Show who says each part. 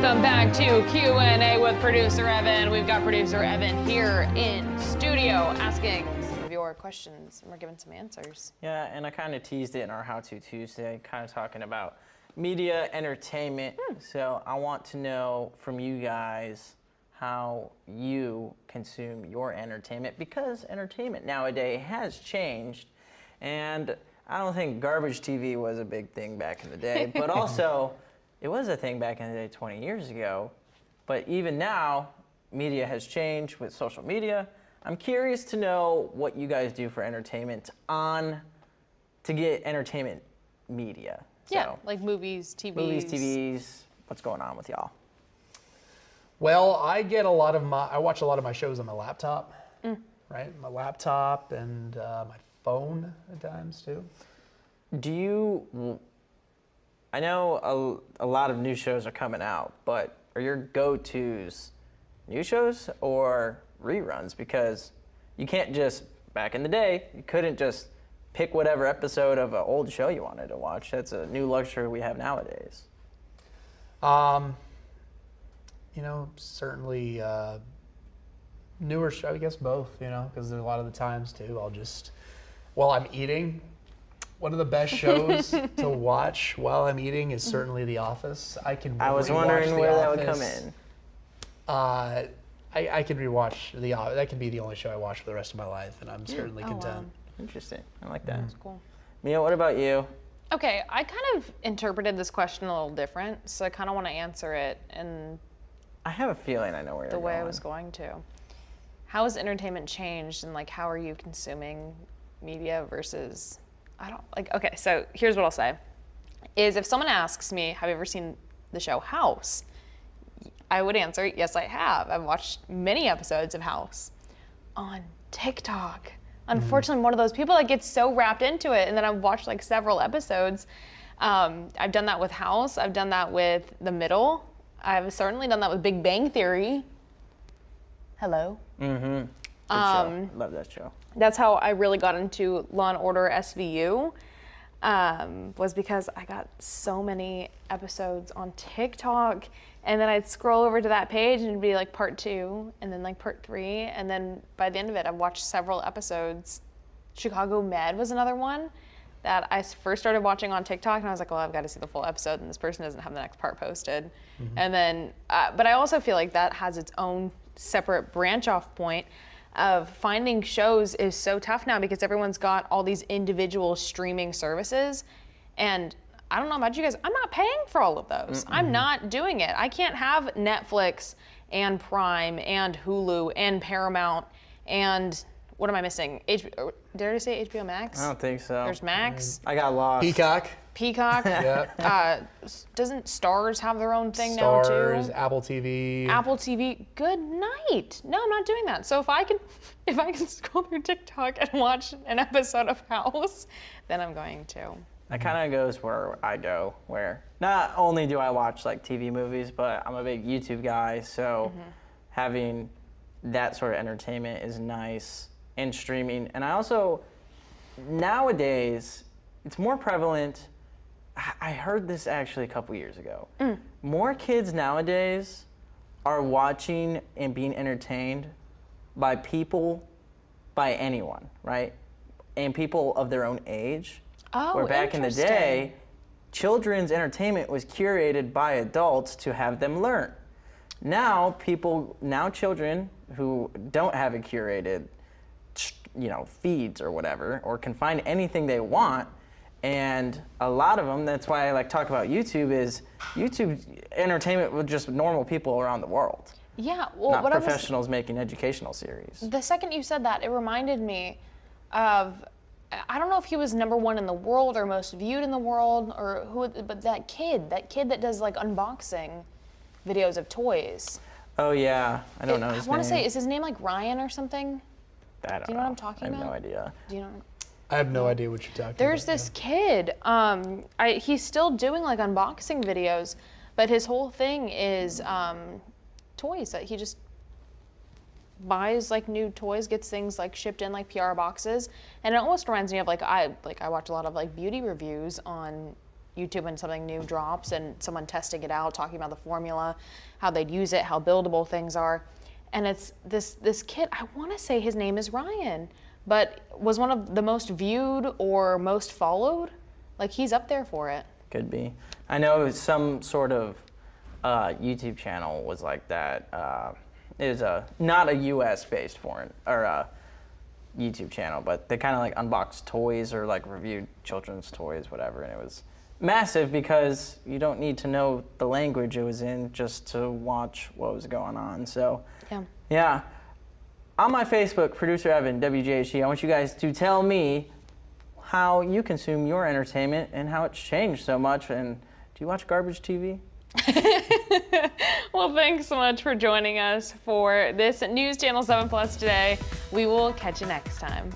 Speaker 1: Welcome back to Q&A with producer Evan. We've got producer Evan here in studio asking some of your questions, and we're giving some answers.
Speaker 2: Yeah, and I kind of teased it in our How To Tuesday, kind of talking about media, entertainment. So I want to know from you guys how you consume your entertainment, because entertainment nowadays has changed. And I don't think garbage TV was a big thing back in the day, but also it was a thing back in the day 20 years ago. But even now, media has changed with social media. I'm curious to know what you guys do for entertainment to get entertainment media.
Speaker 1: Yeah, like movies, TVs.
Speaker 2: Movies, TVs, what's going on with y'all?
Speaker 3: Well, I watch a lot of my shows on my laptop, right? My laptop and my phone at times too.
Speaker 2: I know a lot of new shows are coming out, but are your go-tos new shows or reruns? Because you can't just, back in the day, you couldn't just pick whatever episode of an old show you wanted to watch. That's a new luxury we have nowadays.
Speaker 3: Certainly newer show, I guess both, because there's a lot of the times too, while I'm eating, one of the best shows to watch while I'm eating is certainly The Office.
Speaker 2: I was wondering where that would come in.
Speaker 3: I can rewatch The Office. That can be the only show I watch for the rest of my life, and I'm certainly content.
Speaker 1: Wow.
Speaker 2: Interesting. I like that.
Speaker 1: That's cool.
Speaker 2: Mia, what about you?
Speaker 1: Okay, I kind of interpreted this question a little different, so I kind of want to answer it in
Speaker 2: I have a feeling I know where you're going.
Speaker 1: the way I was going to. How has entertainment changed, and how are you consuming media versus, okay, so here's what I'll say, is if someone asks me, have you ever seen the show House? I would answer, yes, I have. I've watched many episodes of House on TikTok. Unfortunately, I'm one of those people that gets so wrapped into it, and then I've watched several episodes. I've done that with House. I've done that with The Middle. I've certainly done that with Big Bang Theory. Hello.
Speaker 2: Mm-hmm. Good show. Love that show.
Speaker 1: That's how I really got into Law & Order SVU, was because I got so many episodes on TikTok, and then I'd scroll over to that page and it'd be part 2, and then part 3, and then by the end of it, I've watched several episodes. Chicago Med was another one that I first started watching on TikTok, and I was like, well, I've got to see the full episode, and this person doesn't have the next part posted. And then, but I also feel like that has its own separate branch off point of finding shows is so tough now because everyone's got all these individual streaming services. And I don't know about you guys, I'm not paying for all of those. I'm not doing it. I can't have Netflix and Prime and Hulu and Paramount and what am I missing? Did I say HBO Max?
Speaker 2: I don't think so.
Speaker 1: There's Max.
Speaker 2: I got lost.
Speaker 1: Peacock.
Speaker 3: Yeah.
Speaker 1: Doesn't Stars have their own thing now too?
Speaker 3: Stars, Apple TV.
Speaker 1: Apple TV. Good night. No, I'm not doing that. So if I can scroll through TikTok and watch an episode of House, then I'm going to.
Speaker 2: That kind of goes where I go, where not only do I watch TV movies, but I'm a big YouTube guy, so having that sort of entertainment is nice, and streaming. And I also, nowadays, it's more prevalent. I heard this actually a couple years ago. More kids nowadays are watching and being entertained by anyone, right? And people of their own age.
Speaker 1: Oh,
Speaker 2: where back in the day, children's entertainment was curated by adults to have them learn. Now children who don't have a curated, feeds or whatever, or can find anything they want, and a lot of them, that's why I talk about YouTube, is YouTube entertainment with just normal people around the world.
Speaker 1: Yeah, well,
Speaker 2: not professionals making educational series. The
Speaker 1: second you said that, it reminded me of, I don't know if he was #1 in the world or most viewed in the world, or who, but that kid that does unboxing videos of toys.
Speaker 2: Oh yeah, I don't know his name.
Speaker 1: I want to say, is his name Ryan or something?
Speaker 2: I don't
Speaker 1: Do you know what I'm talking about?
Speaker 2: I have no idea.
Speaker 1: Do you know?
Speaker 3: I have no idea what you're talking about.
Speaker 1: There's this kid, he's still doing unboxing videos, but his whole thing is toys that he just buys new toys, gets things shipped in PR boxes, and it almost reminds me of I watch a lot of beauty reviews on YouTube when something new drops and someone testing it out, talking about the formula, how they'd use it, how buildable things are. And it's this kid, I want to say his name is Ryan, but was one of the most viewed or most followed. Like, he's up there for it.
Speaker 2: Could be. I know some sort of YouTube channel was like that. It was not a U.S. based foreign or YouTube channel, but they kind of like unboxed toys or like reviewed children's toys, whatever, and it was massive because you don't need to know the language it was in just to watch what was going on. So yeah. On my Facebook, Producer Evan, WJHG, I want you guys to tell me how you consume your entertainment and how it's changed so much. And do you watch garbage TV?
Speaker 1: Well, thanks so much for joining us for this News Channel 7 Plus today. We will catch you next time.